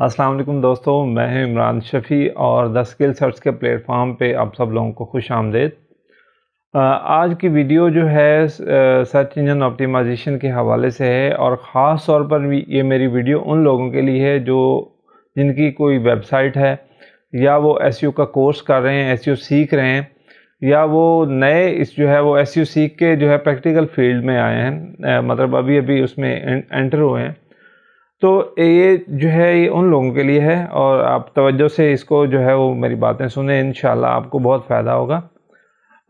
अस्सलाम वालेकुम दोस्तों, मैं हूं इमरान शफ़ी और द स्किल सर्च के प्लेटफॉर्म पे आप सब लोगों को खुश आमदेद। आज की वीडियो जो है सर्च इंजन ऑप्टिमाइजेशन के हवाले से है और ख़ास तौर पर ये मेरी वीडियो उन लोगों के लिए है जो जिनकी कोई वेबसाइट है या वो एसईओ का कोर्स कर रहे हैं, एसईओ सीख रहे हैं, या वो नए जो है वो एसईओ सीख के जो है प्रैक्टिकल फील्ड में आए हैं, मतलब अभी उसमें एंटर हुए हैं। तो ये जो है ये उन लोगों के लिए है और आप तवज्जो से इसको जो है वो मेरी बातें सुने, इंशाल्लाह आपको बहुत फ़ायदा होगा।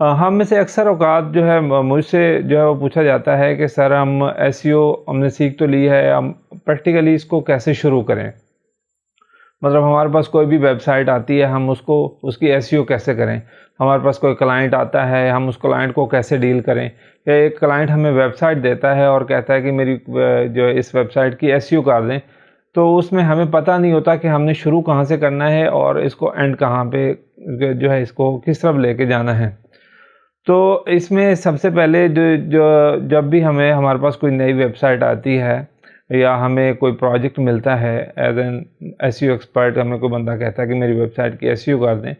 हम में से अक्सर औक़ात जो है मुझसे जो है वो पूछा जाता है कि सर हम एसईओ हमने सीख तो ली है, हम प्रैक्टिकली इसको कैसे शुरू करें? मतलब हमारे पास कोई भी वेबसाइट आती है, हम उसकी एसईओ कैसे करें? हमारे पास कोई क्लाइंट आता है, हम उस क्लाइंट को कैसे डील करें? या एक क्लाइंट हमें वेबसाइट देता है और कहता है कि मेरी जो इस वेबसाइट की एसईओ कर दें, तो उसमें हमें पता नहीं होता कि हमने शुरू कहाँ से करना है और इसको एंड कहाँ पे जो है इसको किस तरफ लेके जाना है। तो इसमें सबसे पहले जो जो जब भी हमारे पास कोई नई वेबसाइट आती है या हमें कोई प्रोजेक्ट मिलता है, एज एन एसईओ एक्सपर्ट हमें कोई बंदा कहता है कि मेरी वेबसाइट की एसईओ कर दें,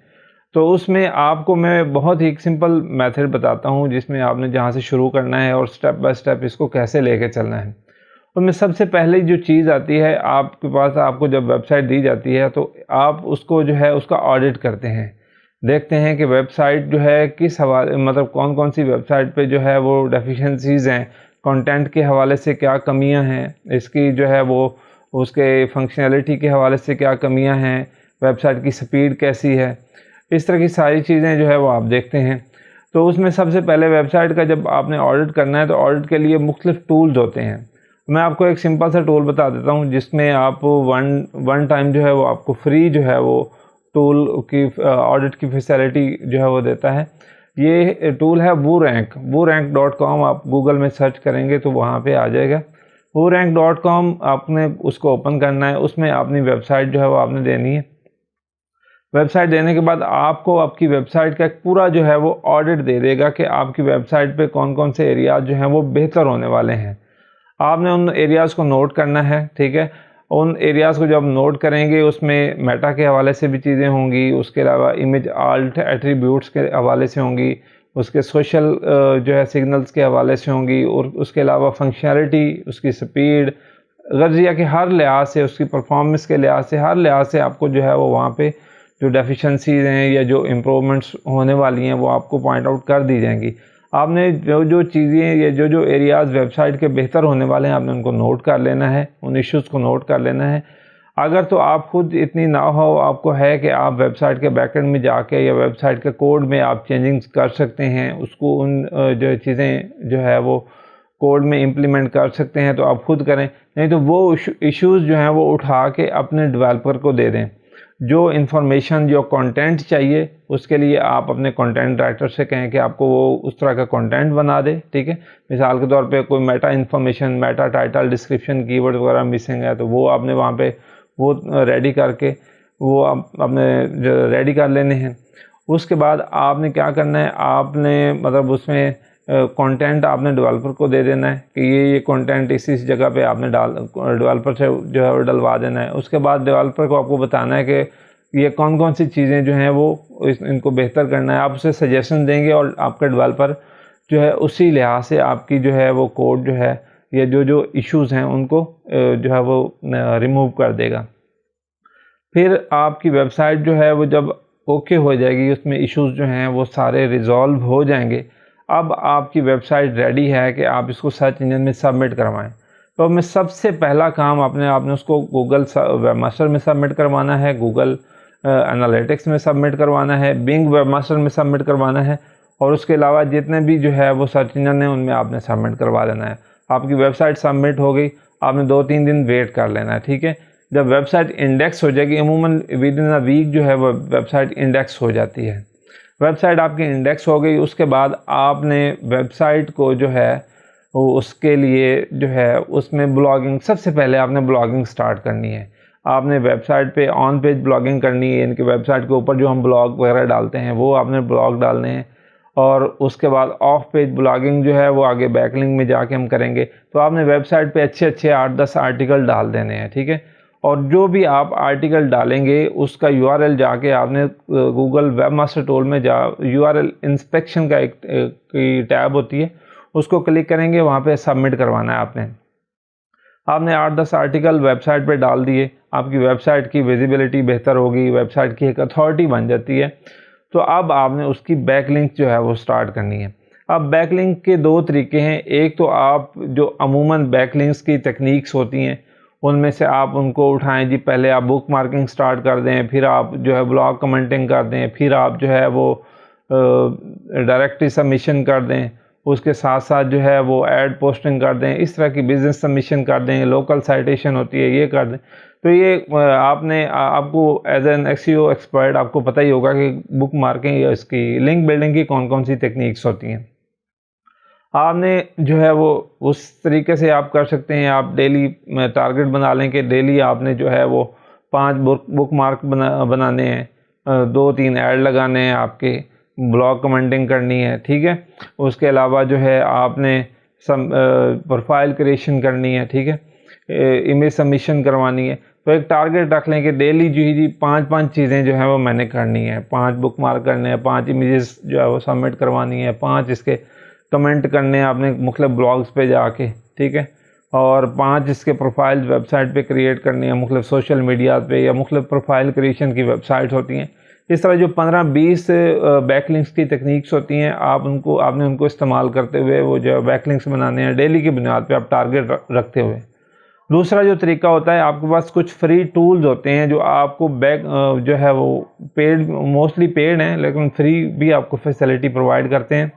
तो उसमें आपको मैं बहुत ही एक सिंपल मेथड बताता हूँ जिसमें आपने जहाँ से शुरू करना है और स्टेप बाय स्टेप इसको कैसे लेके चलना है। उनमें सबसे पहले जो चीज़ आती है, आपके पास आपको जब वेबसाइट दी जाती है तो आप उसको जो है उसका ऑडिट करते हैं, देखते हैं कि वेबसाइट जो है किस हवाले मतलब कौन कौन सी वेबसाइट पे जो है वो डेफिशिएंसीज़ हैं, कंटेंट के हवाले से क्या कमियां हैं, इसकी जो है वो उसके फंक्शनैलिटी के हवाले से क्या कमियां हैं, वेबसाइट की स्पीड कैसी है, इस तरह की सारी चीज़ें जो है वो आप देखते हैं। तो उसमें सबसे पहले वेबसाइट का जब आपने ऑडिट करना है तो ऑडिट के लिए मुख्तलिफ टूल्स होते हैं। मैं आपको एक सिंपल सा टूल बता देता हूँ जिसमें आप वन टाइम जो है वो आपको फ्री जो है वो टूल की ऑडिट की फैसिलिटी जो है वो देता है। ये टूल है WooRank.com। आप गूगल में सर्च करेंगे तो वहाँ पे आ जाएगा। WooRank.com आपने उसको ओपन करना है, उसमें अपनी वेबसाइट जो है वो आपने देनी है। वेबसाइट देने के बाद आपको आपकी वेबसाइट का एक पूरा जो है वो ऑडिट दे देगा कि आपकी वेबसाइट पे कौन कौन से एरियाज़ जो हैं वो बेहतर होने वाले हैं। आपने उन एरियाज़ को नोट करना है, ठीक है। उन एरियाज़ को जब नोट करेंगे उसमें मेटा के हवाले से भी चीज़ें होंगी, उसके अलावा इमेज आल्ट एट्रीब्यूट्स के हवाले से होंगी, उसके सोशल जो है सिग्नल्स के हवाले से होंगी, और उसके अलावा फंक्शनैलिटी, उसकी स्पीड, गर्जिया के हर लिहाज से, उसकी परफॉर्मेंस के लिहाज से, हर लिहाज से आपको जो है वो वहाँ पे जो डेफिशिएंसीज़ हैं या जो इम्प्रूवमेंट्स होने वाली हैं वो आपको पॉइंट आउट कर दी जाएंगी। आपने जो चीज़ें या जो एरियाज़ वेबसाइट के बेहतर होने वाले हैं आपने उनको नोट कर लेना है, उन इश्यूज़ को नोट कर लेना है। अगर तो आप खुद इतनी ना हो आपको है कि आप वेबसाइट के बैकएंड में जाके या वेबसाइट के कोड में आप चेंजिंग्स कर सकते हैं, उसको उन जो चीज़ें जो है वो कोड में इम्प्लीमेंट कर सकते हैं, तो आप खुद करें। नहीं तो वो इश्यूज़ जो हैं वो उठा के अपने डेवलपर को दे दें। जो इन्फॉर्मेशन जो कंटेंट चाहिए उसके लिए आप अपने कंटेंट राइटर से कहें कि आपको वो उस तरह का कंटेंट बना दे, ठीक है। मिसाल के तौर पे कोई Meta information, Meta title, description, keyword वगैरह मिसिंग है तो वो आपने वहाँ पे वो रेडी करके वो आप अपने रेडी कर लेने हैं। उसके बाद आपने क्या करना है, आपने मतलब उसमें कंटेंट आपने डेवलपर को दे देना है कि ये कंटेंट इस जगह पे आपने डेवलपर से जो है वो डलवा देना है। उसके बाद डेवलपर को आपको बताना है कि ये कौन कौन सी चीज़ें जो हैं वो इनको बेहतर करना है। आप उसे सजेशन देंगे और आपका डेवलपर जो है उसी लिहाज से आपकी जो है वो कोड जो है या जो इश्यूज़ हैं उनको जो है वो रिमूव कर देगा। फिर आपकी वेबसाइट जो है वो जब ओके हो जाएगी, उसमें इश्यूज़ जो हैं वो सारे रिज़ॉल्व हो जाएंगे, अब आपकी वेबसाइट रेडी है कि आप इसको सर्च इंजन में सबमिट करवाएं। तो मैं सबसे पहला काम आपने उसको गूगल वेबमास्टर में सबमिट करवाना है, गूगल एनालिटिक्स में सबमिट करवाना है, बिंग वेबमास्टर में सबमिट करवाना है, और उसके अलावा जितने भी जो है वो सर्च इंजन है उनमें आपने सबमिट करवा लेना है। आपकी वेबसाइट सबमिट हो गई, आपने 2-3 दिन वेट कर लेना है, ठीक है। जब वेबसाइट इंडेक्स हो जाएगी, अमूमन विद इन अ वीक जो है वो वेबसाइट इंडेक्स हो जाती है। वेबसाइट आपकी इंडेक्स हो गई, उसके बाद आपने वेबसाइट को जो है वो उसके लिए जो है उसमें ब्लॉगिंग, सबसे पहले आपने ब्लॉगिंग स्टार्ट करनी है। आपने वेबसाइट पे ऑन पेज ब्लॉगिंग करनी है, इनकी वेबसाइट के ऊपर जो हम ब्लॉग वगैरह डालते हैं वो आपने ब्लॉग डालने हैं, और उसके बाद ऑफ पेज ब्लॉगिंग जो है वो आगे बैकलिंक में जाके हम करेंगे। तो आपने वेबसाइट पे अच्छे 8-10 आर्टिकल डाल देने हैं, ठीक है। और जो भी आप आर्टिकल डालेंगे उसका यूआरएल जाके आपने गूगल वेब मास्टर टूल में यूआरएल इंस्पेक्शन का एक टैब होती है, उसको क्लिक करेंगे, वहाँ पे सबमिट करवाना है आपने 8-10 आर्टिकल वेबसाइट पे डाल दिए, आपकी वेबसाइट की विजिबिलिटी बेहतर होगी, वेबसाइट की एक अथॉरिटी बन जाती है। तो अब आपने उसकी बैकलिंक जो है वो स्टार्ट करनी है। अब बैकलिंक के 2 तरीके हैं। एक तो आप जो अमूमन बैकलिंक्स की टेक्निक्स होती हैं उनमें से आप उनको उठाएं जी। पहले आप बुक मार्किंग स्टार्ट कर दें, फिर आप जो है ब्लॉग कमेंटिंग कर दें, फिर आप जो है वो डायरेक्टली सबमिशन कर दें, उसके साथ साथ जो है वो ऐड पोस्टिंग कर दें, इस तरह की बिज़नेस सबमिशन कर दें, लोकल साइटेशन होती है ये कर दें। तो ये आपको एज एन SEO एक्सपर्ट आपको पता ही होगा कि बुक मार्किंग या इसकी लिंक बिल्डिंग की कौन कौन सी टेक्निक्स होती हैं। आपने जो है वो उस तरीके से आप कर सकते हैं। आप डेली टारगेट बना लें कि डेली आपने जो है वो 5 बुक मार्क बनाने हैं, 2-3 ऐड लगाने हैं, आपके ब्लॉग कमेंटिंग करनी है, ठीक है। उसके अलावा जो है आपने प्रोफाइल क्रिएशन करनी है, ठीक है, इमेज सबमिशन करवानी है। तो एक टारगेट रख लें कि डेली जी 5-5 चीज़ें जो है वो मैंने करनी है, 5 बुक मार्क करने हैं, 5 इमेजेस जो है वो सबमिट करवानी है, 5 इसके कमेंट करने हैं आपने मुख्तलिफ ब्लॉग्स पे जाके, ठीक है, और 5 इसके प्रोफाइल वेबसाइट पे क्रिएट करनी है, मुख्तलिफ सोशल मीडिया पे या मुख्तलिफ प्रोफाइल क्रिएशन की वेबसाइट्स होती हैं। इस तरह जो 15-20 बैकलिंक्स की टेक्निक्स होती हैं, आपने उनको इस्तेमाल करते हुए वो जो बैकलिंक्स बनाने हैं डेली की बुनियाद पे आप टारगेट रखते हुए। दूसरा जो तरीका होता है, आपके पास कुछ फ्री टूल्स होते हैं जो आपको जो है वो पेड, मोस्टली पेड हैं लेकिन फ्री भी आपको फैसिलिटी प्रोवाइड करते हैं।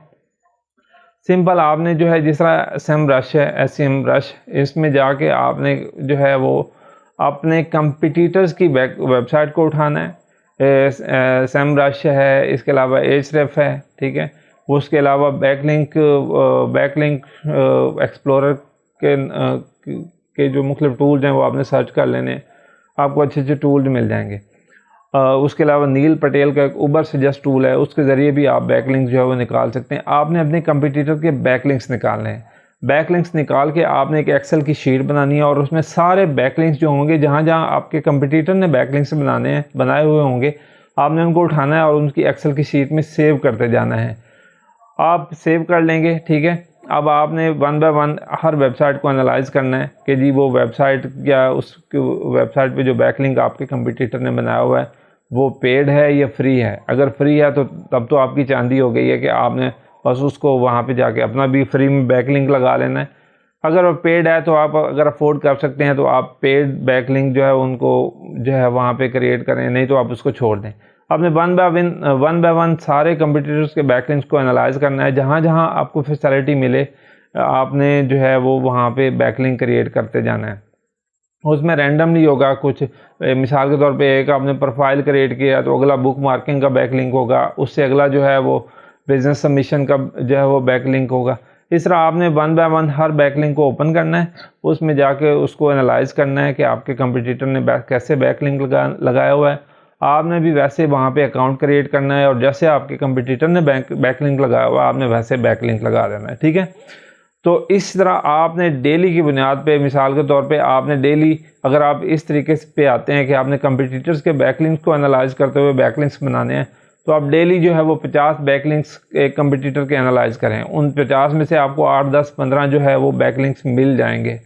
सिंपल आपने जो है जिस तरह SEMrush है, SEM रश, इसमें जाके आपने जो है वो अपने कंपटीटर्स की वेबसाइट को उठाना है। SEMrush है, इसके अलावा Ahrefs है, ठीक है। उसके अलावा बैकलिंक एक्सप्लोरर के जो मुख्तलिफ टूल्स हैं वो आपने सर्च कर लेने हैं, आपको अच्छे अच्छे टूल्स मिल जाएंगे। उसके अलावा नील पटेल का एक उबर सजेस्ट टूल है, उसके ज़रिए भी आप बैकलिंक्स जो है वो निकाल सकते हैं। आपने अपने कंपटीटर के बैकलिंक्स निकालने हैं। बैकलिंक्स निकाल के आपने एक एक्सेल की शीट बनानी है और उसमें सारे बैकलिंक्स जो होंगे, जहाँ जहाँ आपके कंपटीटर ने बैकलिंक्स बनाए हुए होंगे, आपने उनको उठाना है और उनकी एक्सेल की शीट में सेव करते जाना है। आप सेव कर लेंगे, ठीक है। अब आपने 1 बाय 1 हर वेबसाइट को एनालाइज करना है कि जी वो वेबसाइट या उस वेबसाइट पे जो बैकलिंक आपके कंपटीटर ने बनाया हुआ है वो पेड है या फ्री है। अगर फ्री है तो तब तो आपकी चांदी हो गई है कि आपने बस उसको वहाँ पे जाके अपना भी फ्री में बैकलिंक लगा लेना है। अगर वो पेड है तो आप अगर अफोर्ड कर सकते हैं तो आप पेड बैकलिंक जो है उनको जो है वहाँ पे क्रिएट करें, नहीं तो आप उसको छोड़ दें। आपने 1 बाय 1 सारे कंपटीटर्स के बैकलिंक्स को एनालाइज करना है। जहाँ जहाँ आपको फैसिलिटी मिले आपने जो है वो वहाँ पे बैकलिंक क्रिएट करते जाना है। उसमें रैंडम नहीं होगा कुछ, मिसाल के तौर पे एक आपने प्रोफाइल क्रिएट किया तो अगला बुक मार्किंग का बैकलिंक होगा, उससे अगला जो है वो बिजनेस सबमिशन का जो है वो बैकलिंक होगा। इस तरह आपने 1 बाय 1 हर बैकलिंक को ओपन करना है, उसमें जाके उसको एनालाइज करना है कि आपके कंपटीटर ने कैसे बैकलिंक लगाया हुआ है। आपने भी वैसे वहाँ पे अकाउंट क्रिएट करना है और जैसे आपके कंपटीटर ने बैकलिंक लगाया हुआ है आपने वैसे बैकलिंक लगा देना है, ठीक है। तो इस तरह आपने डेली की बुनियाद पे, मिसाल के तौर पे आपने डेली, अगर आप इस तरीके से पे आते हैं कि आपने कंपटीटर्स के बैकलिंक्स को एनालाइज करते हुए बैकलिंक्स बनाने हैं, तो आप डेली जो है वो 50 बैकलिंक्स एक कंपटीटर के एनालाइज करें। उन 50 में से आपको 8, 10, 15 जो है वो बैकलिंक्स मिल जाएंगे।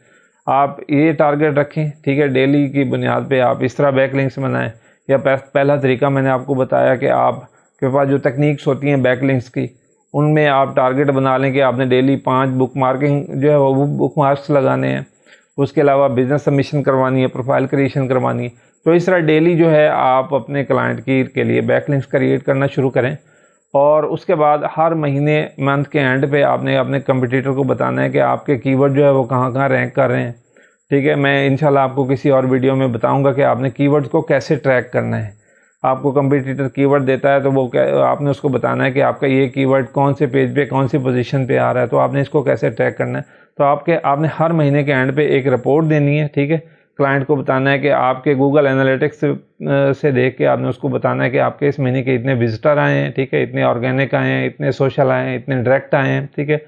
आप ये टारगेट रखें, ठीक है। डेली की बुनियाद पे आप इस तरह बैकलिंक्स बनाएं। या पहला तरीका मैंने आपको बताया कि आपके पास जो टेक्निक्स होती हैं बैकलिंक्स की, उनमें आप टारगेट बना लें कि आपने डेली 5 बुक मार्किंग जो है वो बुक मार्क्स लगाने हैं। उसके अलावा बिजनेस सबमिशन करवानी है, प्रोफाइल क्रिएशन करवानी है। तो इस तरह डेली जो है आप अपने क्लाइंट के लिए बैकलिंक्स क्रिएट करना शुरू करें। और उसके बाद हर महीने, मंथ के एंड पे आपने अपने कंपटीटर को बताना है कि आपके कीवर्ड जो है वो कहाँ कहाँ रैंक कर रहे हैं, ठीक है। मैं इंशाल्लाह आपको किसी और वीडियो में बताऊंगा कि आपने कीवर्ड्स को कैसे ट्रैक करना है। आपको कंपटीटर कीवर्ड देता है तो वो आपने उसको बताना है कि आपका ये कीवर्ड कौन से पेज पे, कौन सी पोजीशन पे आ रहा है, तो आपने इसको कैसे ट्रैक करना है। तो आपने हर महीने के एंड पे एक रिपोर्ट देनी है, ठीक है। क्लाइंट को बताना है कि आपके गूगल एनालिटिक्स से देख के आपने उसको बताना है कि आपके इस महीने के इतने विजिटर आए हैं, ठीक है, इतने ऑर्गेनिक आए हैं, इतने सोशल आए हैं, इतने डायरेक्ट आए हैं, ठीक है।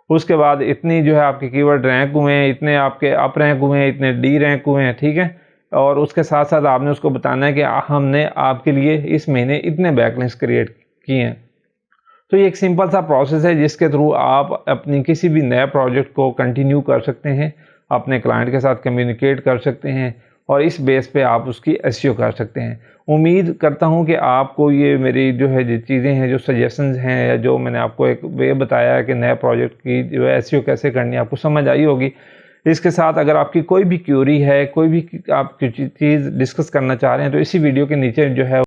उसके बाद इतनी जो है आपके कीवर्ड रैंक हुए हैं, इतने आपके अप रैंक हुए हैं, इतने डी रैंक हुए हैं, ठीक है। और उसके साथ साथ आपने उसको बताना है कि हमने आपके लिए इस महीने इतने बैकलिंक्स क्रिएट किए हैं। तो ये एक सिंपल सा प्रोसेस है जिसके थ्रू आप अपनी किसी भी नए प्रोजेक्ट को कंटिन्यू कर सकते हैं, अपने क्लाइंट के साथ कम्युनिकेट कर सकते हैं और इस बेस पे आप उसकी एसईओ कर सकते हैं। उम्मीद करता हूं कि आपको ये मेरी जो है जो चीज़ें हैं, जो सजेशंस हैं या जो मैंने आपको एक वे बताया है कि नए प्रोजेक्ट की जो है एसईओ कैसे करनी है, आपको समझ आई होगी। इसके साथ अगर आपकी कोई भी क्यूरी है, कोई भी आप चीज़ डिस्कस करना चाह रहे हैं तो इसी वीडियो के नीचे जो है